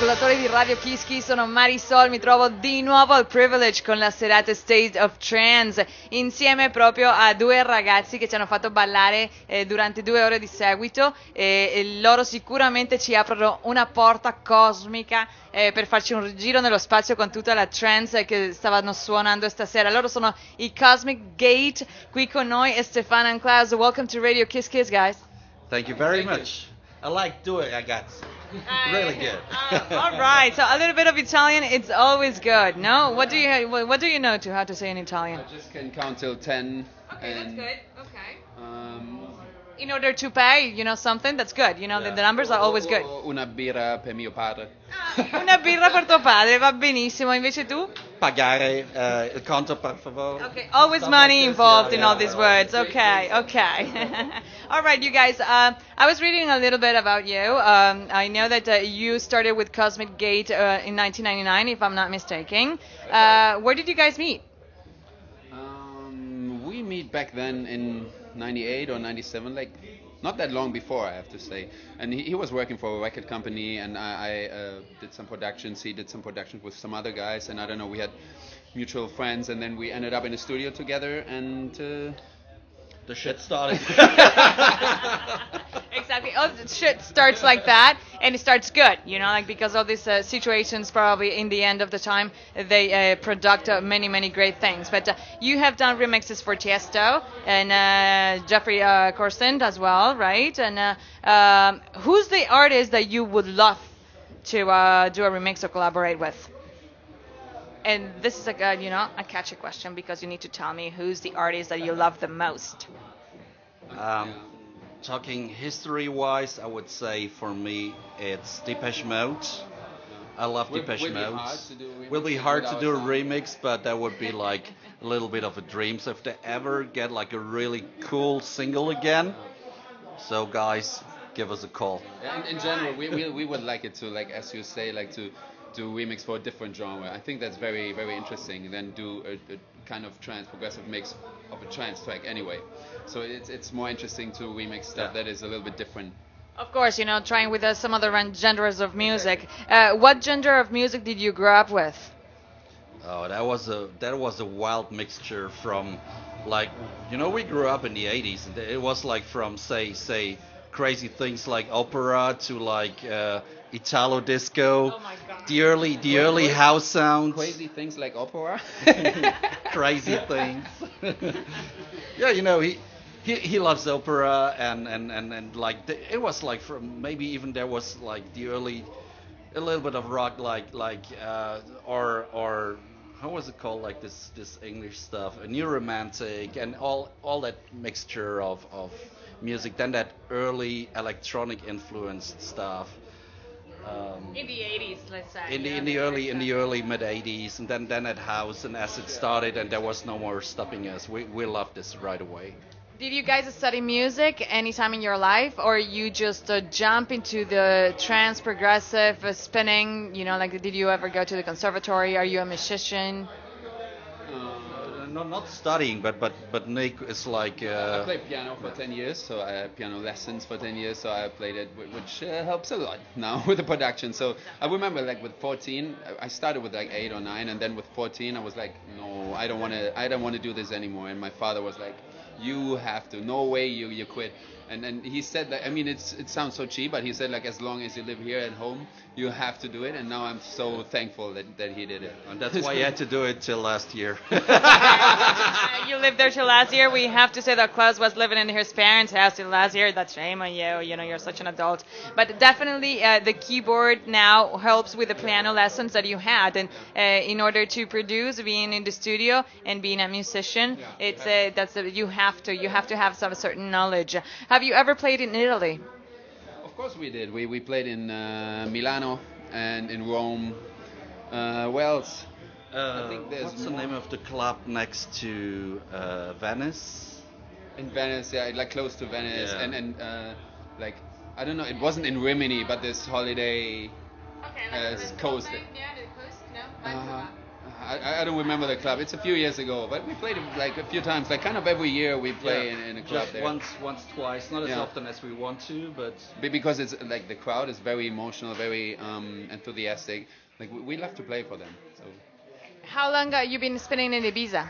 ascoltatori di Radio Kiski, sono Marisol, mi trovo di nuovo al Privilege con la serata State of Trance insieme proprio a due ragazzi che ci hanno fatto ballare durante 2 ore di seguito e loro sicuramente ci aprono una porta cosmica per farci un giro nello spazio con tutta la trance che stavano suonando stasera. Loro sono i Cosmic Gate, qui con noi è Stefano and Klaus. Welcome to Radio Kiss Kiss, guys. Thank you very much. I like doing it, I got really good. All right, so a little bit of Italian, it's always good, no? What do you know to how to say in Italian? I just can count till 10. Okay, and, that's good. Okay. In order to pay, something, that's good. The numbers are always good. Una birra per mio padre. Una birra per tuo padre, va benissimo. Invece tu? Pagare il conto, per favore. Okay, always Stuff money like this. involved Yeah, in all yeah, these yeah. words. Okay. All right, you guys. I was reading a little bit about you. I know that you started with Cosmic Gate in 1999, if I'm not mistaken. Where did you guys meet? We meet back then in 98 or 97, like not that long before, I have to say. And he was working for a record company, and I did some productions. He did some productions with some other guys, and I don't know, we had mutual friends, and then we ended up in a studio together, and The shit started. Exactly. Oh, shit starts like that, and it starts good, because all these situations probably in the end of the time they product many great things. But you have done remixes for Tiesto and Jeffrey Corsent as well, right? And who's the artist that you would love to do a remix or collaborate with? And this is a catchy question because you need to tell me who's the artist that you love the most. Talking history-wise, I would say for me it's Depeche Mode. I love Depeche Mode. Will be hard to do a remix, but that would be like a little bit of a dream. So if they ever get like a really cool single again, so guys, give us a call. yeah, in general, we would like it to, like as you say, like to do remix for a different genre. I think that's very interesting. Then do a kind of trance progressive mix of a trance track anyway. So it's more interesting to remix stuff that is a little bit different. Of course, trying with some other genres of music. What genre of music did you grow up with? Oh, that was a wild mixture from, like, we grew up in the 80s, and it was like from say crazy things like opera to like Italo disco. Oh my God. The early house sounds. Crazy things like opera. Crazy things. Yeah, he loves opera and like it was like from maybe even there was like the early a little bit of rock like or how was it called, like this English stuff, a new romantic and all that mixture of music, then that early electronic influenced stuff. In the 80s, let's say. In the early mid 80s, and then that house and as it started, and there was no more stopping us. We loved this right away. Did you guys study music anytime in your life, or you just jump into the trance progressive spinning? Like did you ever go to the conservatory? Are you a musician? No, not studying, but Nick is like. I played piano for 10 years, so I had piano lessons for 10 years, so I played it, which helps a lot now with the production. So I remember like with 14, I started with like 8 or 9, and then with 14 I was like, no, I don't want to do this anymore. And my father was like, you have to, no way you quit. And then he said that, I mean, it sounds so cheap, but he said like, as long as you live here at home, you have to do it. And now I'm so thankful that he did it. And that's why you had to do it till last year. You lived there till last year. We have to say that Klaus was living in his parents' house till last year. That's shame on you. You're such an adult. But definitely the keyboard now helps with the piano lessons that you had. And in order to produce, being in the studio and being a musician, you have to have some certain knowledge. Have you ever played in Italy? Of course we did. We played in Milano and in Rome. Where else? I think there's what's the name of the club next to Venice? In Venice, yeah, like close to Venice, Yeah. and like I don't know, it wasn't in Rimini, but this holiday coast. Yeah, the coast. No. Uh, I don't remember the club. It's a few years ago, but we played like a few times. Like kind of every year we play in a club just there. Once, twice, not as often as we want to, but because it's like the crowd is very emotional, very enthusiastic. Like we love to play for them. So. How long have you been spinning in Ibiza?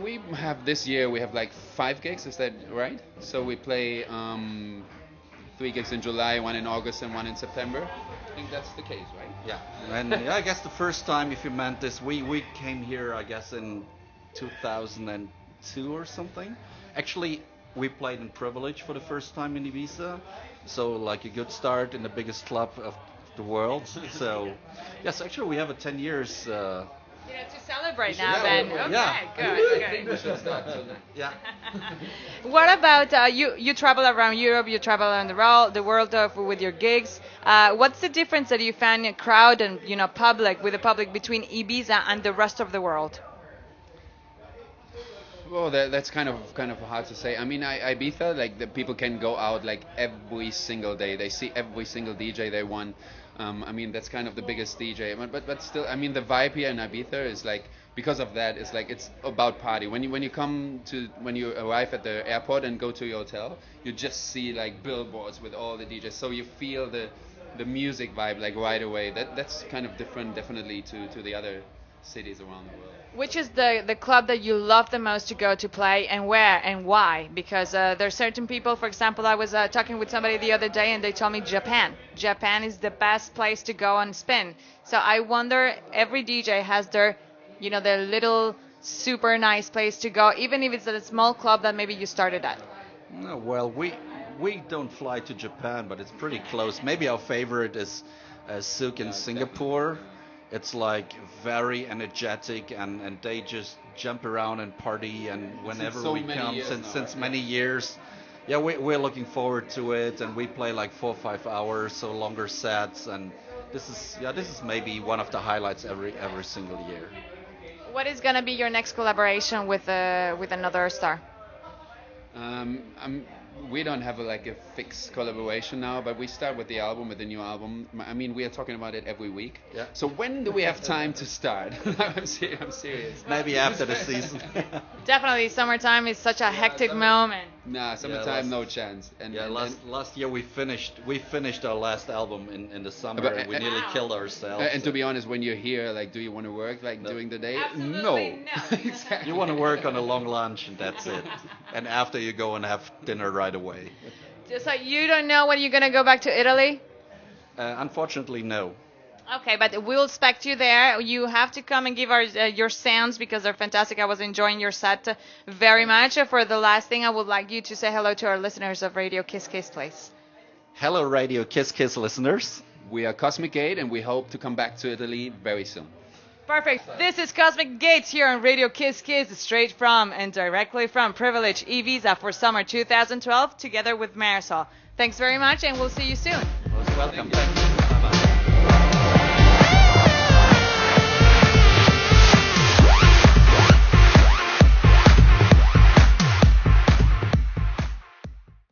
We have this year. We have like 5 gigs. Is that right? So we play 3 gigs in July, 1 in August, and 1 in September. I think that's the case, right? Yeah. And I guess the first time, if you meant this, we came here, I guess, in 2002 or something. Actually, we played in Privilege for the first time in Ibiza, so like a good start in the biggest club of the world. So yes, actually we have a 10 years. To celebrate now, then. Okay, good. Yeah. What about you travel around Europe, you travel around the world with your gigs. What's the difference that you find in crowd and with the public between Ibiza and the rest of the world? Well, that's kind of hard to say. I mean, Ibiza, like the people can go out like every single day. They see every single DJ they want. I mean, that's kind of the biggest DJ. But still, I mean, the vibe here in Ibiza is like, because of that, it's like it's about party. When you arrive at the airport and go to your hotel, you just see like billboards with all the DJs. So you feel the music vibe like right away. That's kind of different, definitely, to the other cities around the world. Which is the club that you love the most to go to play, and where and why? Because there are certain people, for example, I was talking with somebody the other day and they told me Japan. Japan is the best place to go and spin. So I wonder, every DJ has their little super nice place to go, even if it's at a small club that maybe you started at. No, well, we don't fly to Japan, but it's pretty close. Maybe our favorite is Souk in Singapore. It's like very energetic, and they just jump around and party, and whenever we come, since many years, yeah, we're looking forward to it, and we play like 4 or 5 hours, so longer sets, and this is maybe one of the highlights every single year. What is gonna be your next collaboration with another star? We don't have a fixed collaboration now, but we start with the new album. I mean, we are talking about it every week. Yeah. So when do we have time to start? I'm serious. Maybe after the season. Definitely, summertime is such a hectic moment. Nah, summertime, no chance. And last year we finished our last album in the summer, and we nearly killed ourselves. And to be honest, when you're here, do you want to work during the day? Absolutely no. Exactly. You want to work on a long lunch, and that's it. And after you go and have dinner right away. Just like you don't know when you're gonna go back to Italy? Unfortunately, no. Okay, but we'll expect you there. You have to come and give your sounds, because they're fantastic. I was enjoying your set very much. For the last thing, I would like you to say hello to our listeners of Radio Kiss Kiss, please. Hello, Radio Kiss Kiss listeners. We are Cosmic Gate, and we hope to come back to Italy very soon. Perfect. This is Cosmic Gates here on Radio Kiss Kiss, straight from and directly from Privilege Ibiza for summer 2012, together with Marisol. Thanks very much, and we'll see you soon. Most welcome. Thank you.